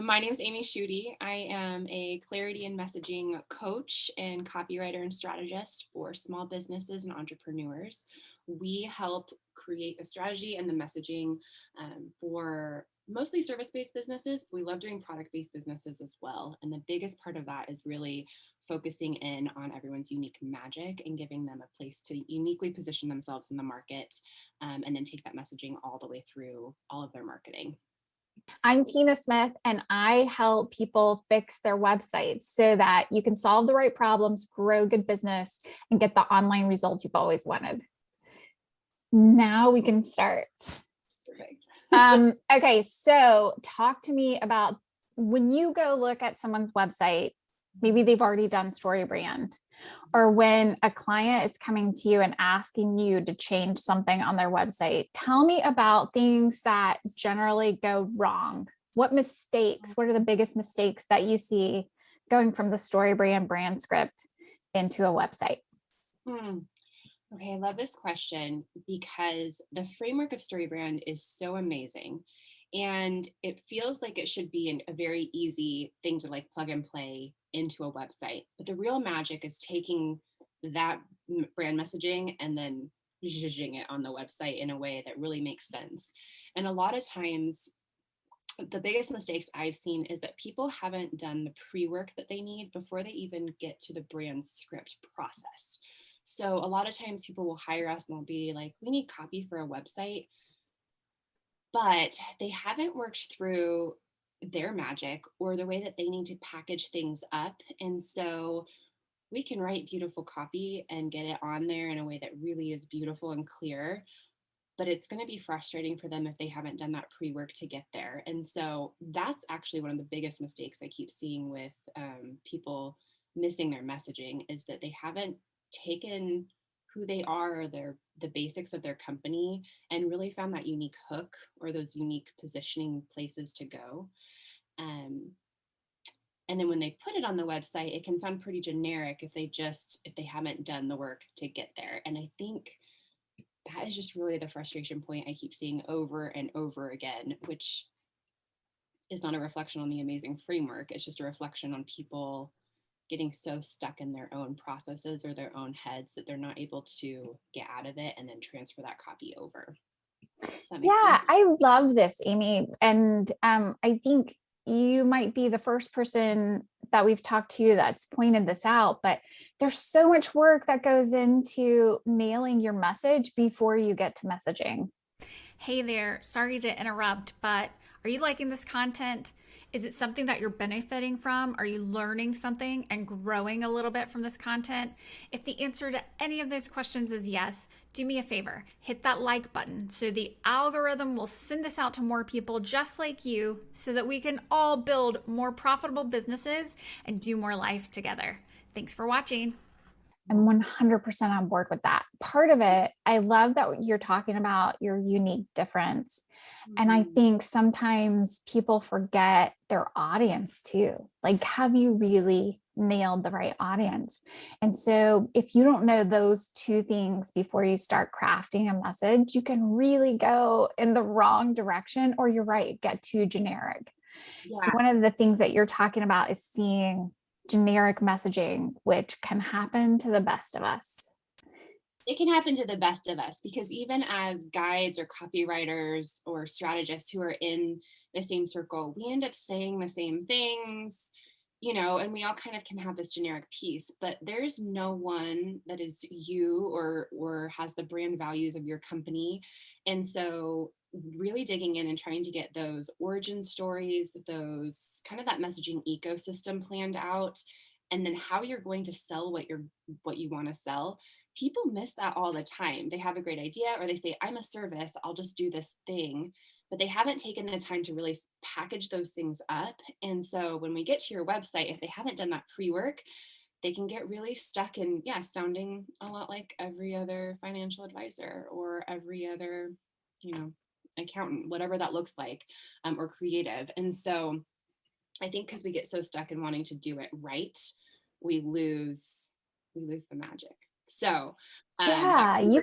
My name is Amy Schutte. I am a clarity and messaging coach and copywriter and strategist for small businesses and entrepreneurs. We help create the strategy and the messaging for mostly service-based businesses. We love doing product-based businesses as well. And the biggest part of that is really focusing in on everyone's unique magic and giving them a place to uniquely position themselves in the market, and then take that messaging all the way through all of their marketing. I'm Tina Smith, and I help people fix their websites so that you can solve the right problems, grow good business, and get the online results you've always wanted. Now we can start. Perfect. Okay, so talk to me about when you go look at someone's website, maybe they've already done StoryBrand, or when a client is coming to you and asking you to change something on their website. Tell me about things that generally go wrong. What are the biggest mistakes that you see going from the StoryBrand brand script into a website? Okay, I love this question because the framework of StoryBrand is so amazing. And it feels like it should be a very easy thing to like plug and play into a website. But the real magic is taking that brand messaging and then zhuzhing it on the website in a way that really makes sense. And a lot of times, the biggest mistakes I've seen is that people haven't done the pre-work that they need before they even get to the brand script process. So a lot of times people will hire us and they'll be like, we need copy for a website, but they haven't worked through their magic or the way that they need to package things up. And so we can write beautiful copy and get it on there in a way that really is beautiful and clear, but it's going to be frustrating for them if they haven't done that pre-work to get there. And so that's actually one of the biggest mistakes I keep seeing with people missing their messaging, is that they haven't taken who they are, or the basics of their company, and really found that unique hook or those unique positioning places to go. And then when they put it on the website, it can sound pretty generic if they haven't done the work to get there. And I think that is just really the frustration point I keep seeing over and over again, which is not a reflection on the amazing framework. It's just a reflection on people getting so stuck in their own processes or their own heads that they're not able to get out of it and then transfer that copy over. Does that make sense? I love this, Amy. And I think you might be the first person that we've talked to that's pointed this out, but there's so much work that goes into nailing your message before you get to messaging. Hey there, sorry to interrupt, but are you liking this content? Is it something that you're benefiting from? Are you learning something and growing a little bit from this content? If the answer to any of those questions is yes, do me a favor, hit that like button so the algorithm will send this out to more people just like you so that we can all build more profitable businesses and do more life together. Thanks for watching. I'm 100% on board with that. Part of it, I love that you're talking about your unique difference. And I think sometimes people forget their audience too. Like, have you really nailed the right audience? And so if you don't know those two things before you start crafting a message, you can really go in the wrong direction, or you're right, get too generic. Yeah. So one of the things that you're talking about is seeing generic messaging, which can happen to the best of us. It can happen to the best of us, because even as guides or copywriters or strategists who are in the same circle, we end up saying the same things, and we all kind of can have this generic piece, but there's no one that is you or has the brand values of your company. And so really digging in and trying to get those origin stories, those kind of that messaging ecosystem planned out, and then how you're going to sell what you want to sell. People miss that all the time. They have a great idea, or they say, I'm a service, I'll just do this thing, but they haven't taken the time to really package those things up. And so when we get to your website, if they haven't done that pre-work, they can get really stuck in, sounding a lot like every other financial advisor or every other, accountant, whatever that looks like, or creative. And so I think because we get so stuck in wanting to do it right, we lose the magic. So You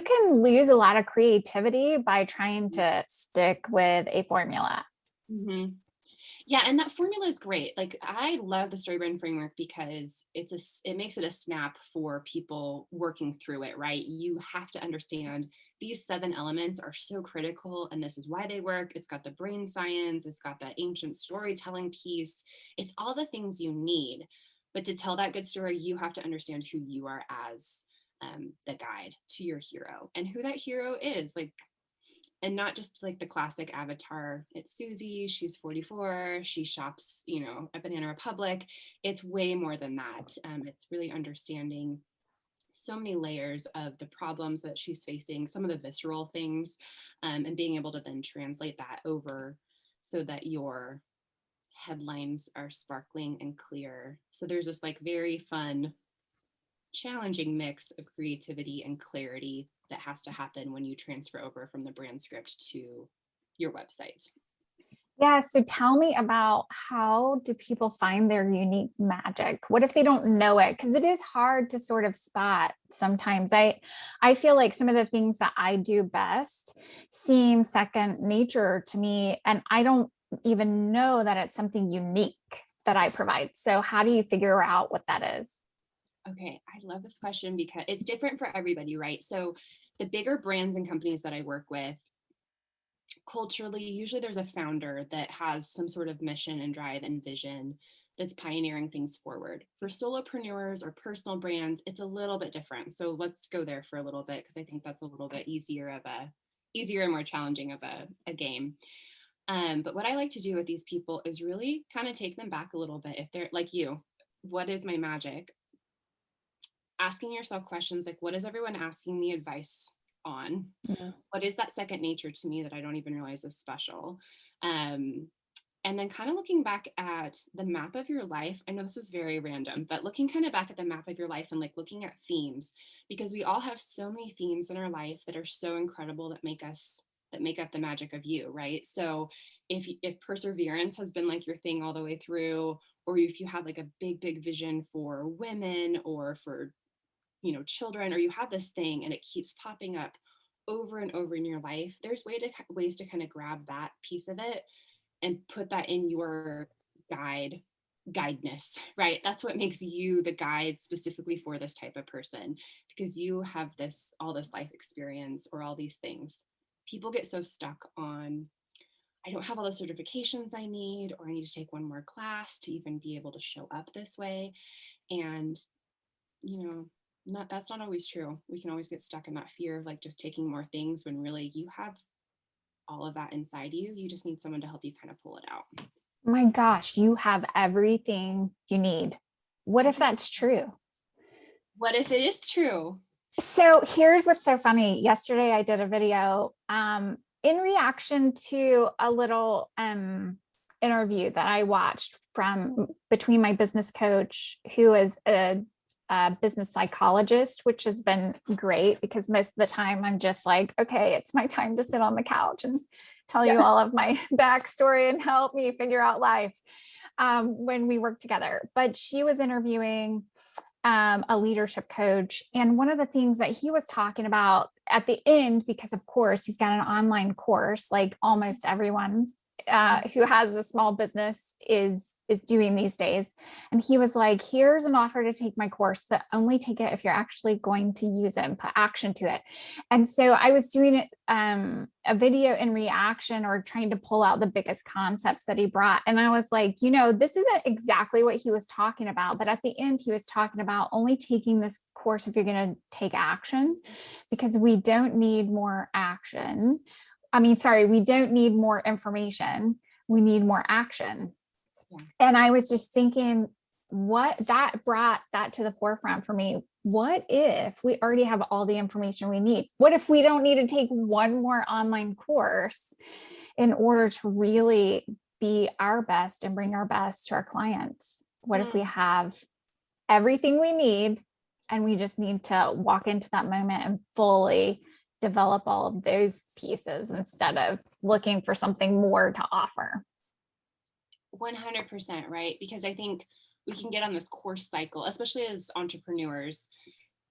can lose a lot of creativity by trying to stick with a formula. Mm-hmm. Yeah, and that formula is great. Like I love the StoryBrand framework because it makes it a snap for people working through it, right? You have to understand these 7 elements are so critical and this is why they work. It's got the brain science, it's got that ancient storytelling piece. It's all the things you need. But to tell that good story, you have to understand who you are as the guide to your hero and who that hero is. Like, and not just like the classic avatar. It's Susie, she's 44, she shops, at Banana Republic. It's way more than that. It's really understanding so many layers of the problems that she's facing, some of the visceral things, and being able to then translate that over so that your headlines are sparkling and clear. So there's this like very fun, challenging mix of creativity and clarity that has to happen when you transfer over from the brand script to your website. Yeah. So tell me about, how do people find their unique magic? What if they don't know it? Because it is hard to sort of spot sometimes. I feel like some of the things that I do best seem second nature to me, and I don't even know that it's something unique that I provide. So how do you figure out what that is? Okay, I love this question because it's different for everybody, right? So the bigger brands and companies that I work with, culturally, usually there's a founder that has some sort of mission and drive and vision that's pioneering things forward. For solopreneurs or personal brands, it's a little bit different. So let's go there for a little bit because I think that's a little bit easier and more challenging of a game. But what I like to do with these people is really kind of take them back a little bit. If they're like you, what is my magic? Asking yourself questions like, what is everyone asking me advice on? Mm. What is that second nature to me that I don't even realize is special? Um, and then kind of looking back at the map of your life. I know this is very random, but looking kind of back at the map of your life and like looking at themes, because we all have so many themes in our life that are so incredible that make up the magic of you, right? So if perseverance has been like your thing all the way through, or if you have like a big vision for women or for children, or you have this thing and it keeps popping up over and over in your life, there's ways to kind of grab that piece of it and put that in your guideness, right? That's what makes you the guide specifically for this type of person, because you have all this life experience or all these things. People get so stuck on, I don't have all the certifications I need, or I need to take one more class to even be able to show up this way. And you know, not that's not always true. We can always get stuck in that fear of like just taking more things when really you have all of that inside you. You just need someone to help you kind of pull it out. My gosh, you have everything you need. What if that's true? What if it is true? So here's what's so funny. Yesterday I did a video in reaction to a little interview that I watched from between my business coach, who is a business psychologist, which has been great because most of the time I'm just like, okay, it's my time to sit on the couch and tell you all of my backstory and help me figure out life when we work together. But she was interviewing a leadership coach. And one of the things that he was talking about at the end, because of course he's got an online course, like almost everyone who has a small business is doing these days. And he was like, here's an offer to take my course, but only take it if you're actually going to use it and put action to it. And so I was doing it, a video in reaction or trying to pull out the biggest concepts that he brought. And I was like, this isn't exactly what he was talking about, but at the end, he was talking about only taking this course if you're going to take action, because we don't need more action. We don't need more information. We need more action. Yeah. And I was just thinking, what that brought that to the forefront for me. What if we already have all the information we need? What if we don't need to take one more online course in order to really be our best and bring our best to our clients? What if we have everything we need and we just need to walk into that moment and fully develop all of those pieces instead of looking for something more to offer? 100%, right? Because I think we can get on this course cycle, especially as entrepreneurs,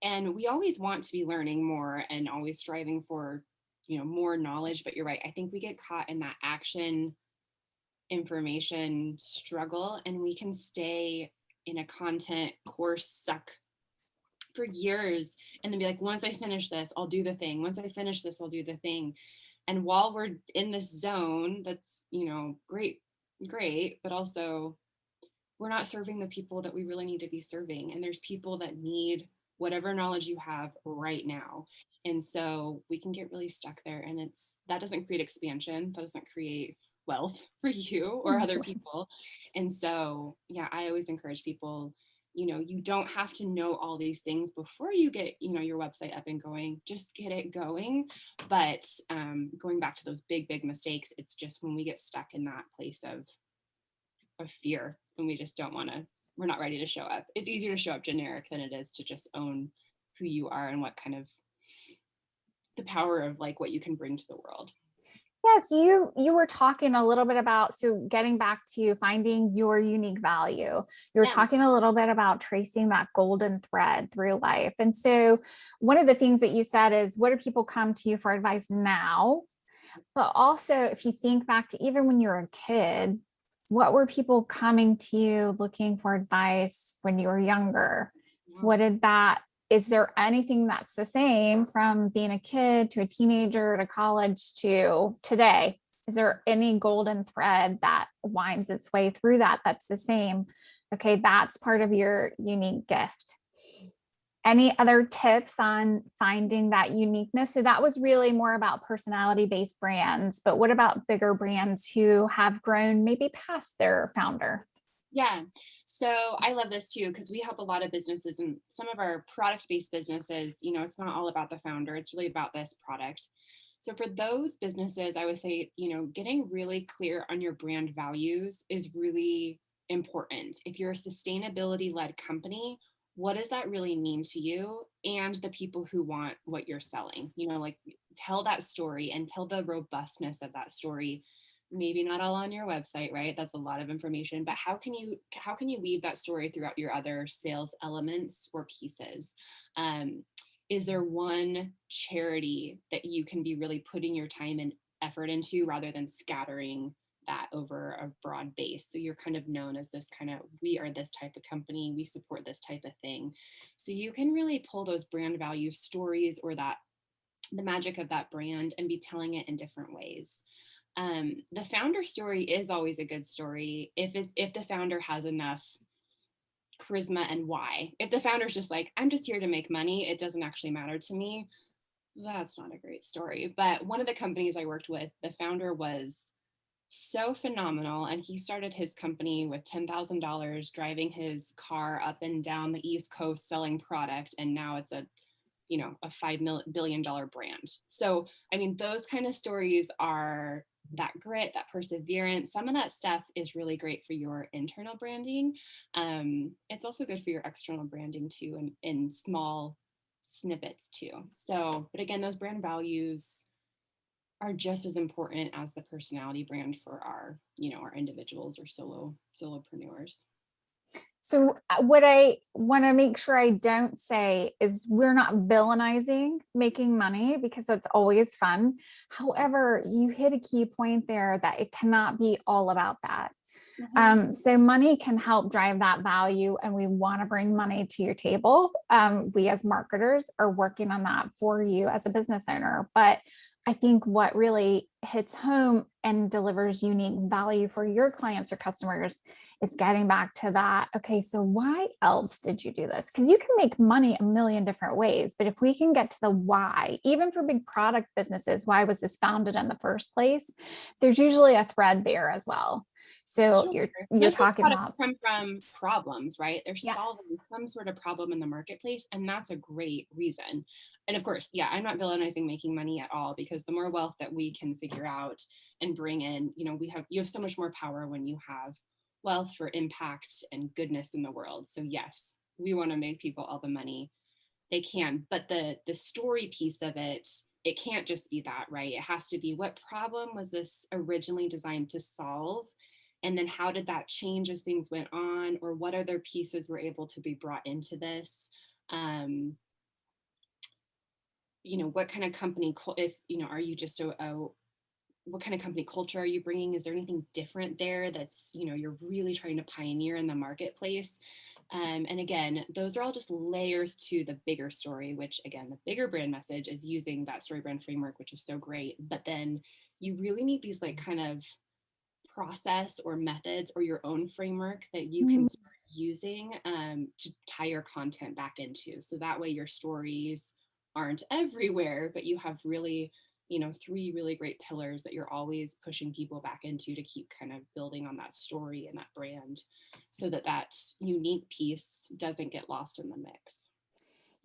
and we always want to be learning more and always striving for, more knowledge. But you're right. I think we get caught in that action information struggle, and we can stay in a content course suck for years and then be like, once I finish this, I'll do the thing. Once I finish this, I'll do the thing. And while we're in this zone, that's, great, but also we're not serving the people that we really need to be serving. And there's people that need whatever knowledge you have right now. And so we can get really stuck there, and that doesn't create expansion. That doesn't create wealth for you or other people. And so, yeah, I always encourage people, you don't have to know all these things before you get, your website up and going. Just get it going. But going back to those big mistakes, it's just when we get stuck in that place of fear, and we just don't want to, we're not ready to show up. It's easier to show up generic than it is to just own who you are and what kind of the power of like what you can bring to the world. Yes, you were talking a little bit about, so getting back to finding your unique value. You were talking a little bit about tracing that golden thread through life. And so one of the things that you said is, what do people come to you for advice now? But also, if you think back to even when you were a kid, what were people coming to you looking for advice when you were younger? What did that, is there anything that's the same from being a kid to a teenager to college to today? Is there any golden thread that winds its way through that's the same? Okay, that's part of your unique gift. Any other tips on finding that uniqueness? So that was really more about personality-based brands, but what about bigger brands who have grown maybe past their founder? Yeah. So I love this too, because we help a lot of businesses, and some of our product-based businesses, it's not all about the founder. It's really about this product. So for those businesses, I would say, getting really clear on your brand values is really important. If you're a sustainability-led company, what does that really mean to you and the people who want what you're selling? Like, tell that story and tell the robustness of that story. Maybe not all on your website, right? That's a lot of information, but how can you weave that story throughout your other sales elements or pieces? Is there one charity that you can be really putting your time and effort into rather than scattering that over a broad base? So you're kind of known as this kind of, we are this type of company, we support this type of thing. So you can really pull those brand value stories or the magic of that brand and be telling it in different ways. The founder story is always a good story if the founder has enough charisma and why. If the founder's just like, I'm just here to make money, it doesn't actually matter to me, that's not a great story. But one of the companies I worked with, the founder was so phenomenal, and he started his company with $10,000, driving his car up and down the East Coast selling product, and now it's a $5 billion brand. So I mean, those kind of stories are that grit, that perseverance. Some of that stuff is really great for your internal branding. It's also good for your external branding too, and in small snippets too. So, but again, those brand values are just as important as the personality brand for our individuals or solopreneurs. So what I want to make sure I don't say is we're not villainizing making money, because that's always fun. However, you hit a key point there that it cannot be all about that. So money can help drive that value, and we want to bring money to your table. We as marketers are working on that for you as a business owner. But I think what really hits home and delivers unique value for your clients or customers is getting back to that. Okay, so why else did you do this? Because you can make money a million different ways, but if we can get to the why, even for big product businesses, why was this founded in the first place? There's usually a thread there as well. So Sure. you're talking about come from problems, right? They're yes. solving some sort of problem in the marketplace, and that's a great reason. And of course, yeah, I'm not villainizing making money at all, because the more wealth that we can figure out and bring in, you have so much more power when you have wealth for impact and goodness in the world. So yes, we want to make people all the money they can, but the story piece of it, it can't just be that, right? It has to be, what problem was this originally designed to solve? And then how did that change as things went on? Or what other pieces were able to be brought into this? What kind of company, if, are you just what kind of company culture are you bringing? Is there anything different there that's, you're really trying to pioneer in the marketplace? And again, those are all just layers to the bigger story, which again, the bigger brand message is using that story brand framework, which is so great. But then you really need these like kind of process or methods or your own framework that you can start using to tie your content back into. So that way your stories aren't everywhere, but you have really, 3 really great pillars that you're always pushing people back into to keep kind of building on that story and that brand so that that unique piece doesn't get lost in the mix.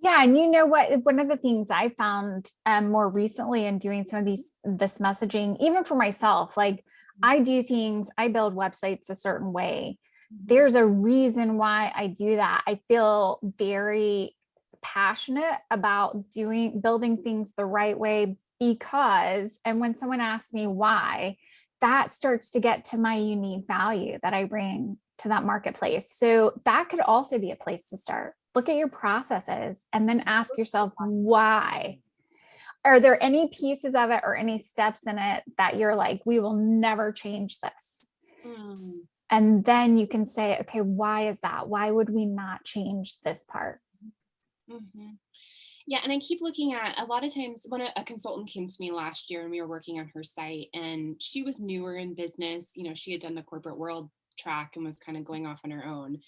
Yeah. And you know what? One of the things I found more recently in doing some of this messaging, even for myself, like I do things, I build websites a certain way. There's a reason why I do that. I feel very passionate about building things the right way because, and when someone asks me why, that starts to get to my unique value that I bring to that marketplace. So that could also be a place to start. Look at your processes and then ask yourself why. Are there any pieces of it or any steps in it that you're like, we will never change this? And then you can say, okay, why is that? Why would we not change this part? Yeah. And I keep looking at a lot of times when a consultant came to me last year and we were working on her site and she was newer in business, she had done the corporate world track and was kind of going off on her own.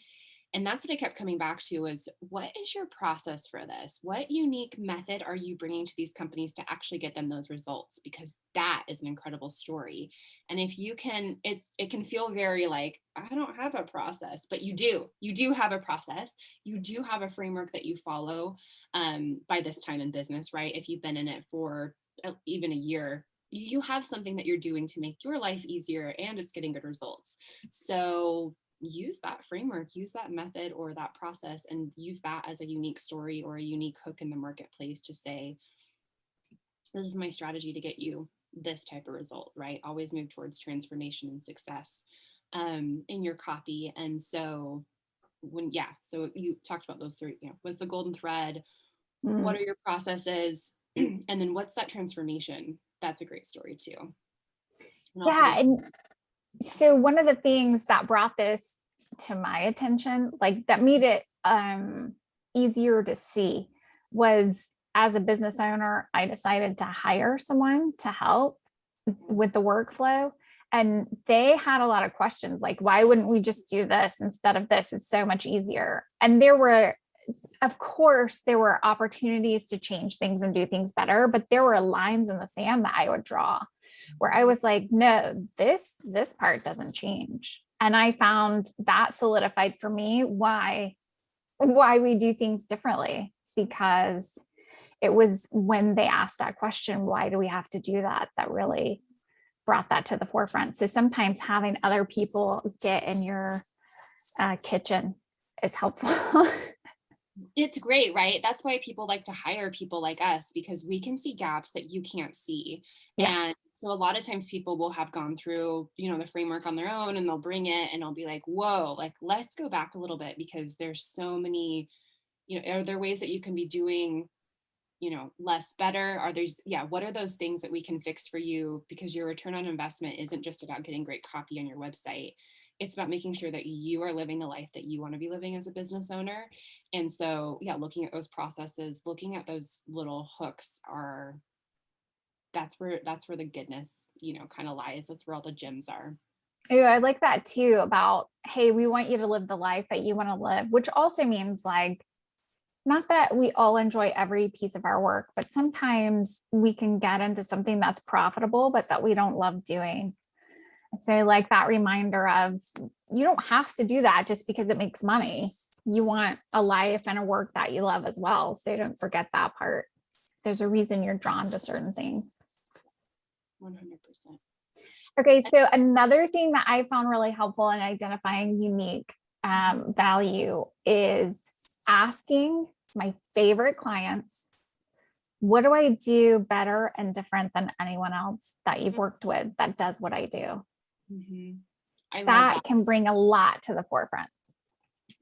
And that's what I kept coming back to was, what is your process for this? What unique method are you bringing to these companies to actually get them those results? Because that is an incredible story. And if you can, it can feel very like, I don't have a process, but you do have a process. You do have a framework that you follow by this time in business, right? If you've been in it for even a year, you have something that you're doing to make your life easier and it's getting good results. So use that framework, use that method or that process, and use that as a unique story or a unique hook in the marketplace to say, this is my strategy to get you this type of result, right? Always move towards transformation and success in your copy. And so so you talked about those 3, what's the golden thread? What are your processes? And then what's that transformation? That's a great story too. Yeah. And so one of the things that brought this to my attention, like that made it easier to see, was as a business owner, I decided to hire someone to help with the workflow. And they had a lot of questions like, why wouldn't we just do this instead of this? It's so much easier. And of course, there were opportunities to change things and do things better, but there were lines in the sand that I would draw where I was like, no, this part doesn't change. And I found that solidified for me why we do things differently, because it was when they asked that question, why do we have to do that, that really brought that to the forefront. So sometimes having other people get in your kitchen is helpful. It's great, right? That's why people like to hire people like us, because we can see gaps that you can't see. Yeah. And so a lot of times people will have gone through, the framework on their own and they'll bring it and I'll be like, whoa, like, let's go back a little bit because there's so many, are there ways that you can be doing, less better? What are those things that we can fix for you? Because your return on investment isn't just about getting great copy on your website. It's about making sure that you are living the life that you want to be living as a business owner. And so, looking at those processes, looking at those little hooks that's where the goodness, kind of lies. That's where all the gems are. Oh, I like that too about, hey, we want you to live the life that you want to live, which also means like, not that we all enjoy every piece of our work, but sometimes we can get into something that's profitable, but that we don't love doing. So I like that reminder of, you don't have to do that just because it makes money. You want a life and a work that you love as well. So don't forget that part. There's a reason you're drawn to certain things. 100%. Okay. So another thing that I found really helpful in identifying unique value is asking my favorite clients, what do I do better and different than anyone else that you've worked with that does what I do? I love that can bring a lot to the forefront.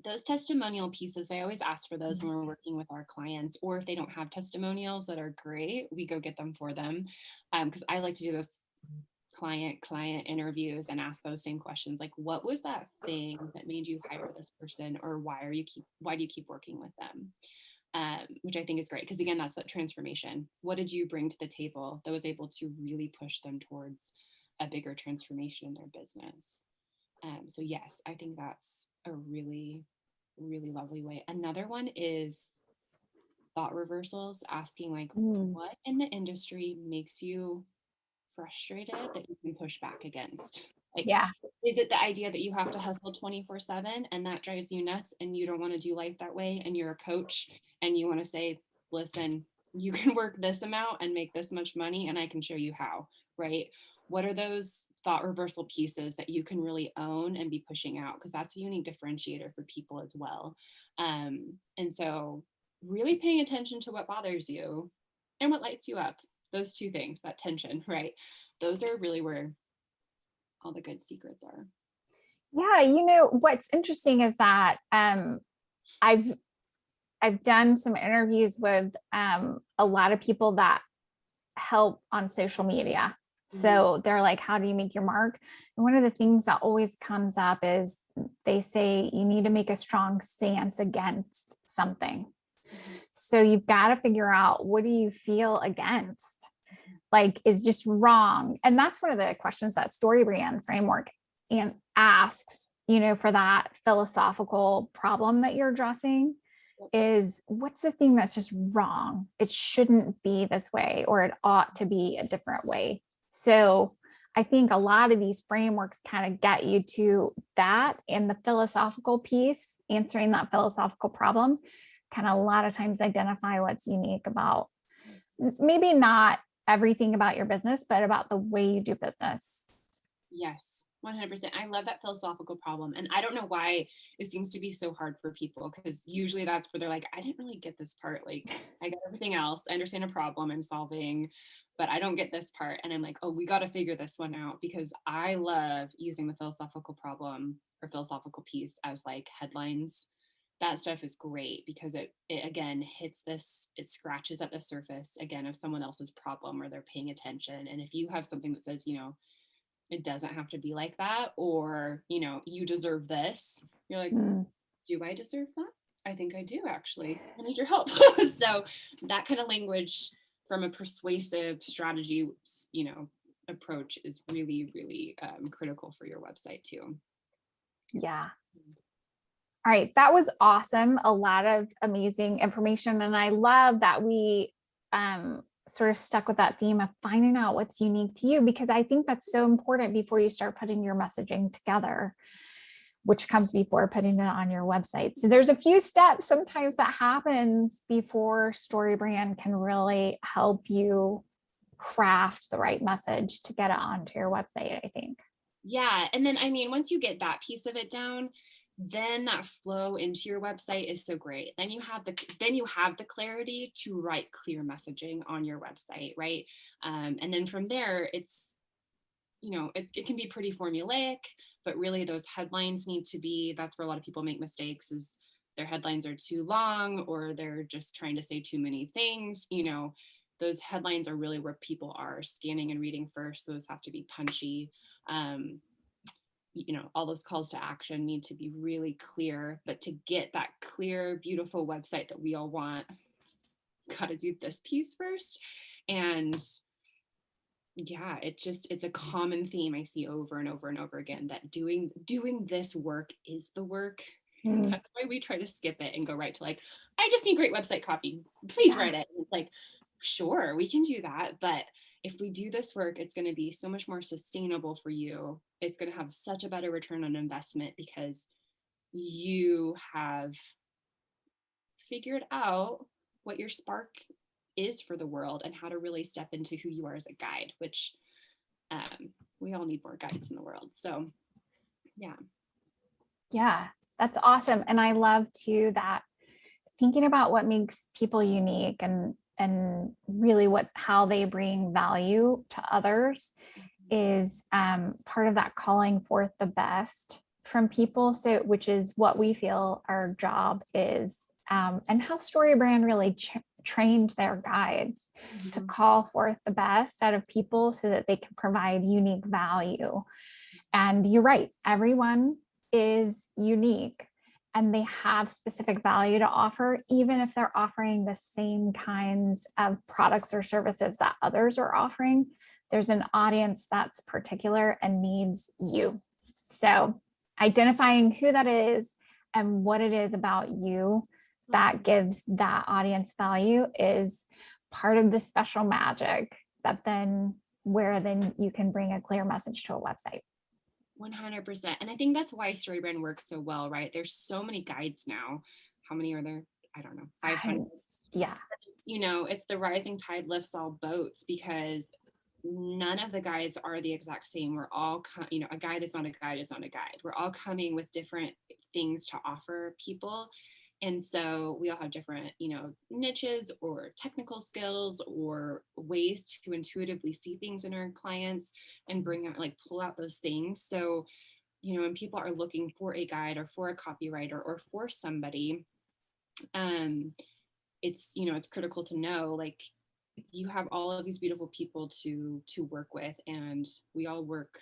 Those testimonial pieces, I always ask for those when we're working with our clients, or if they don't have testimonials that are great, we go get them for them. Because I like to do those client interviews and ask those same questions. Like, what was that thing that made you hire this person, or why do you keep working with them? Which I think is great, because again, that's that transformation. What did you bring to the table that was able to really push them towards a bigger transformation in their business? So yes, I think that's a really, really lovely way. Another one is thought reversals, asking like, what in the industry makes you frustrated that you can push back against? Like, Yeah. is it the idea that you have to hustle 24/7 and that drives you nuts and you don't want to do life that way, and you're a coach and you want to say, listen, you can work this amount and make this much money and I can show you how, right? What are those thought reversal pieces that you can really own and be pushing out? Because that's a unique differentiator for people as well. And so really paying attention to what bothers you and what lights you up, those two things, that tension, right? Those are really where all the good secrets are. Yeah. You know, what's interesting is that I've done some interviews with a lot of people that help on social media. So they're like, how do you make your mark? And one of the things that always comes up is they say you need to make a strong stance against something. So you've got to figure out, what do you feel against? Like, is just wrong. And that's one of the questions that StoryBrand framework and asks, you know, for that philosophical problem that you're addressing, is what's the thing that's just wrong? It shouldn't be this way, or it ought to be a different way. So I think a lot of these frameworks kind of get you to that, and the philosophical piece, answering that philosophical problem, kind of a lot of times identify what's unique about maybe not everything about your business, but about the way you do business. Yes, 100%. I love that philosophical problem. And I don't know why it seems to be so hard for people, because usually that's where they're like, I didn't really get this part. Like, I got everything else. I understand a problem I'm solving, but I don't get this part. And I'm like, oh, we got to figure this one out, because I love using the philosophical problem or philosophical piece as like headlines. That stuff is great because it again hits this, it scratches at the surface again of someone else's problem where they're paying attention. And if you have something that says, you know, it doesn't have to be like that, or, you know, you deserve this, you're like, do I deserve that? I think I do, actually. I need your help. So that kind of language from a persuasive strategy, you know, approach is really, really critical for your website too. Yeah. All right. That was awesome. A lot of amazing information. And I love that we sort of stuck with that theme of finding out what's unique to you, because I think that's so important before you start putting your messaging together, which comes before putting it on your website. So there's a few steps sometimes that happens before StoryBrand can really help you craft the right message to get it onto your website, I think. Yeah. And then, I mean, once you get that piece of it down, then that flow into your website is so great. Then you have the clarity to write clear messaging on your website, right? And then from there, it's, you know, it can be pretty formulaic, but really those headlines need to be, that's where a lot of people make mistakes, is their headlines are too long, or they're just trying to say too many things. You know, those headlines are really where people are scanning and reading first. Those have to be punchy. You know, all those calls to action need to be really clear, but to get that clear, beautiful website that we all want, got to do this piece first. And yeah, it's a common theme I see over and over and over again, that doing this work is the work. And that's why we try to skip it and go right to like, I just need great website copy, please write it. It's like, sure, we can do that, but if we do this work, it's going to be so much more sustainable for you. It's going to have such a better return on investment, because you have figured out what your spark is for the world and how to really step into who you are as a guide, which we all need more guides in the world. So yeah, that's awesome. And I love too that thinking about what makes people unique and really how they bring value to others is part of that calling forth the best from people. So, which is what we feel our job is, and how StoryBrand really trained their guides to call forth the best out of people so that they can provide unique value. And you're right, everyone is unique and they have specific value to offer, even if they're offering the same kinds of products or services that others are offering. There's an audience that's particular and needs you. So identifying who that is and what it is about you that gives that audience value is part of the special magic that then you can bring a clear message to a website. 100%. And I think that's why StoryBrand works so well, right? There's so many guides now. How many are there? I don't know, 500. Yeah. You know, it's the rising tide lifts all boats, because none of the guides are the exact same. We're all, a guide is not a guide, is not a guide. We're all coming with different things to offer people. And so we all have different, niches or technical skills or ways to intuitively see things in our clients and bring out, pull out those things. So, when people are looking for a guide or for a copywriter or for somebody, it's critical to know, you have all of these beautiful people to work with, and we all work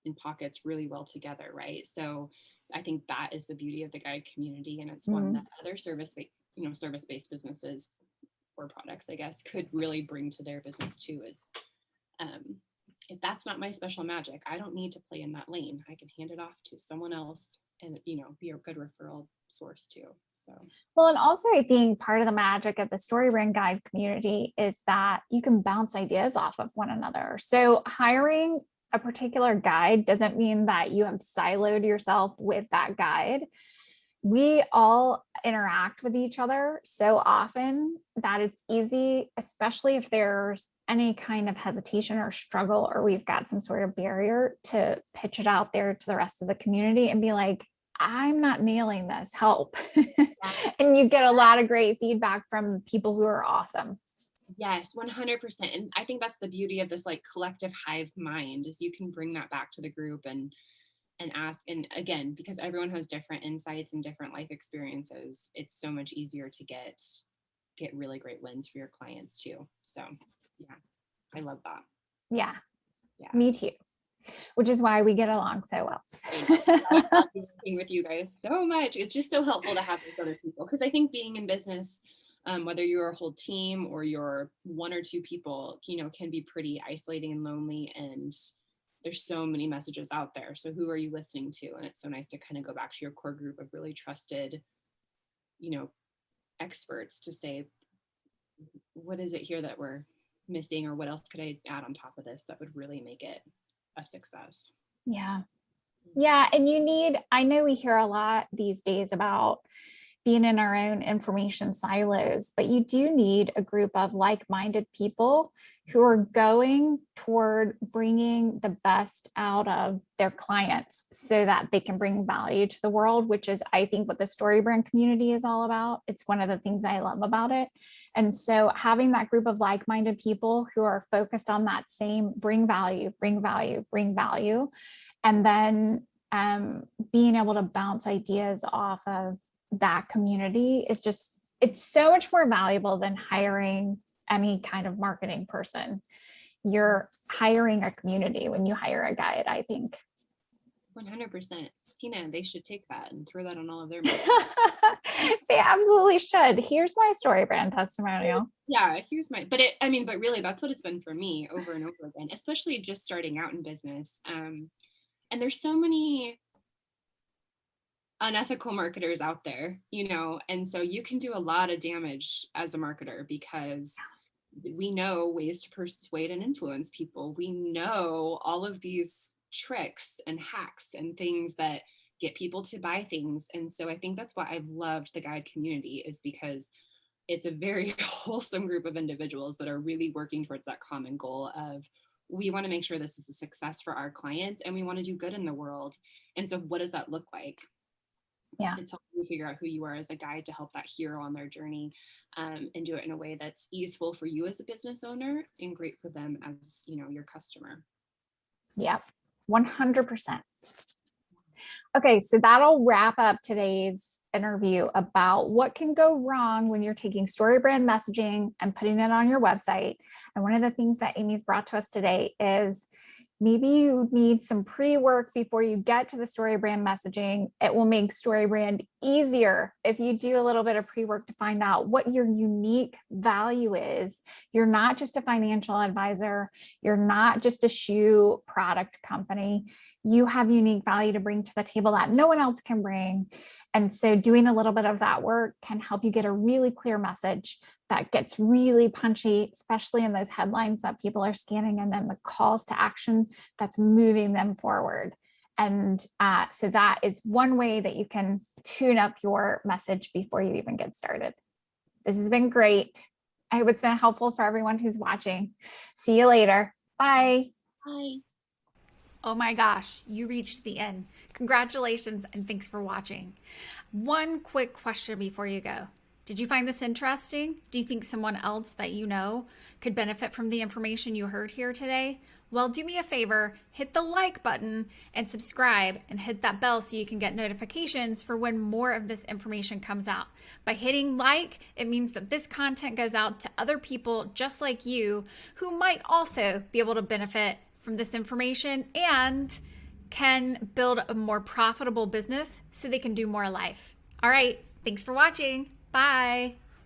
in pockets really well together, right? So I think that is the beauty of the guide community, and it's one that other service-based businesses or products, I guess, could really bring to their business too. Is if that's not my special magic, I don't need to play in that lane. I can hand it off to someone else and be a good referral source too. So, well, and also I think part of the magic of the StoryBrand guide community is that you can bounce ideas off of one another. So hiring a particular guide doesn't mean that you have siloed yourself with that guide. We all interact with each other so often that it's easy, especially if there's any kind of hesitation or struggle, or we've got some sort of barrier, to pitch it out there to the rest of the community and be like, I'm not nailing this, help. And you get a lot of great feedback from people who are awesome. Yes, 100%. And I think that's the beauty of this collective hive mind, is you can bring that back to the group and ask. And again, because everyone has different insights and different life experiences, it's so much easier to get really great wins for your clients too. So yeah, I love that. Yeah. Me too. Which is why we get along so well. I love working with you guys so much. It's just so helpful to have those other people, because I think being in business, whether you're a whole team or you're one or two people, can be pretty isolating and lonely, and there's so many messages out there. So who are you listening to? And it's so nice to kind of go back to your core group of really trusted, experts to say, what is it here that we're missing, or what else could I add on top of this that would really make it a success? Yeah. Yeah. And I know we hear a lot these days about being in our own information silos, but you do need a group of like-minded people who are going toward bringing the best out of their clients so that they can bring value to the world, which is, I think, what the StoryBrand community is all about. It's one of the things I love about it. And so having that group of like-minded people who are focused on that same bring value, bring value, bring value, and then being able to bounce ideas off of that community is just, it's so much more valuable than hiring any kind of marketing person. You're hiring a community when you hire a guide, I think. 100%. Tina, they should take that and throw that on all of their They absolutely should. Here's my StoryBrand testimonial. Yeah, here's my, but really that's what it's been for me over and over again, especially just starting out in business. And there's so many unethical marketers out there, and so you can do a lot of damage as a marketer, because we know ways to persuade and influence people. We know all of these tricks and hacks and things that get people to buy things. And so I think that's why I've loved the guide community, is because it's a very wholesome group of individuals that are really working towards that common goal of, we want to make sure this is a success for our clients and we want to do good in the world. And so what does that look like? Yeah. It's helping you figure out who you are as a guide to help that hero on their journey, and do it in a way that's easeful for you as a business owner and great for them as, your customer. Yeah, 100%. Okay, so that'll wrap up today's interview about what can go wrong when you're taking StoryBrand messaging and putting it on your website. And one of the things that Amy's brought to us today is maybe you need some pre-work before you get to the StoryBrand messaging. It will make StoryBrand easier if you do a little bit of pre-work to find out what your unique value is. You're not just a financial advisor. You're not just a shoe product company. You have unique value to bring to the table that no one else can bring. And so doing a little bit of that work can help you get a really clear message that gets really punchy, especially in those headlines that people are scanning, and then the calls to action that's moving them forward. And so that is one way that you can tune up your message before you even get started. This has been great. I hope it's been helpful for everyone who's watching. See you later. Bye. Bye. Oh my gosh, you reached the end. Congratulations and thanks for watching. One quick question before you go. Did you find this interesting? Do you think someone else that you know could benefit from the information you heard here today? Well, do me a favor, hit the like button and subscribe and hit that bell so you can get notifications for when more of this information comes out. By hitting like, it means that this content goes out to other people just like you who might also be able to benefit from this information and can build a more profitable business so they can do more life. All right, thanks for watching. Bye.